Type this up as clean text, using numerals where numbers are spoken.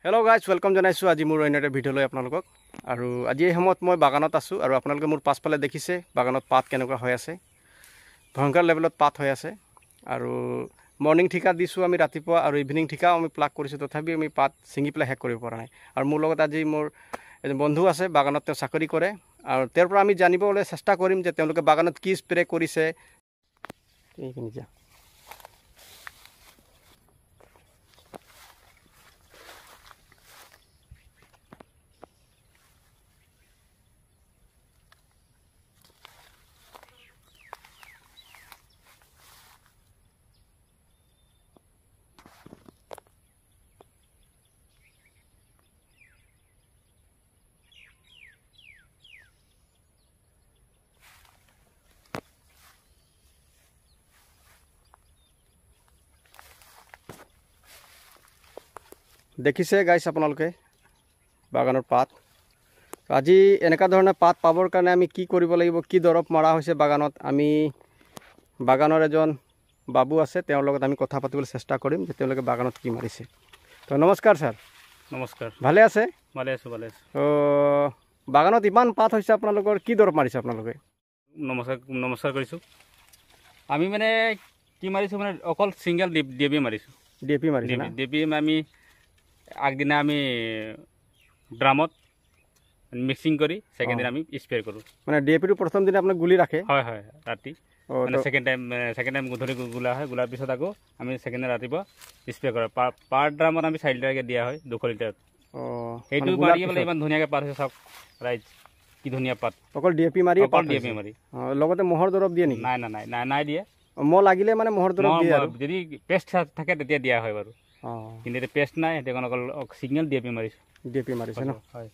Hello' guys welcome জনাইছোঁ আজি মোৰ অন্য এটা ভিডিঅ'লৈ আপোনালোকক। আৰু আজি এই সময়ত মই বাগানত আছোঁ আৰু আপোনালোকে মোৰ পাছফালে দেখিছে বাগানত পাত কেনেকুৱা হৈ আছে, ভয়ংকৰ লেভেলত পাত হৈ আছে। আৰু মৰ্ণিং ঠিকা দিছোঁ আমি ৰাতিপুৱা আৰু ইভিনিং ঠিকাও আমি প্লাক কৰিছোঁ, তথাপিও আমি পাত ছিঙি পেলাই শেষ কৰিব পৰা নাই। আৰু মোৰ লগত আজি মোৰ এজন বন্ধু আছে, বাগানত তেওঁ চাকৰি কৰে আৰু তেওঁৰ পৰা আমি জানিবলৈ চেষ্টা কৰিম যে তেওঁলোকে বাগানত কি স্প্ৰে কৰিছে। এইখিনি যা দেখিছে গাইছ আপোনালোকে বাগানৰ পাত। আজি এনেকুৱা ধৰণে পাত পাবৰ কাৰণে আমি কি কৰিব লাগিব, কি দৰৱ মৰা হৈছে বাগানত, আমি বাগানৰ এজন বাবু আছে, তেওঁৰ লগত আমি কথা পাতিবলৈ চেষ্টা কৰিম যে তেওঁলোকে বাগানত কি মাৰিছে। তো নমস্কাৰ ছাৰ। নমস্কাৰ। ভালে আছে? ভালে আছোঁ, ভালে আছোঁ। বাগানত ইমান পাত হৈছে, আপোনালোকৰ কি দৰৱ মাৰিছে আপোনালোকে? নমস্কাৰ কৰিছোঁ। আমি মানে কি মাৰিছোঁ মানে অকল ছিংগল DAP মাৰিছোঁ। DAP মাৰিছে না? DAP আমি আগদিনা আমি ড্ৰামত মিক্সিং কৰি ছেকেণ্ড দিনা আমি স্প্ৰে কৰোঁ। মানে DAPটো প্ৰথম দিনা আপোনাক গুলি ৰাখে? হয় হয়, ৰাতি মানে ছেকেণ্ড টাইম গধূলি গুলা হয়। গুলাৰ পিছত আকৌ আমি ছেকেণ্ড টাইম ৰাতিপুৱা স্প্ৰে কৰোঁ। পাৰ ড্ৰামত আমি 4 লিটাৰকৈ দিয়া হয়, 200 লিটাৰত। সেইটো মাৰি পেলাই ইমান ধুনীয়াকৈ পাত হৈছে চাওক ৰাইজ, কি ধুনীয়া পাত। অকল DAP মাৰি? অকল DAP মাৰি। লগতে মহৰ দৰৱ দিয়ে নেকি? নাই দিয়ে। মহ লাগিলে মানে মহৰ দৰৱ দিয়ে আৰু? যদি পেষ্ট থাকে তেতিয়া দিয়া হয় বাৰু, কিন্তু এতিয়া পেষ্ট নাই, সেইটো কাৰণে অকল ছিগনেল DAP মাৰিছোঁ। DAP মাৰিছে ন? হয়।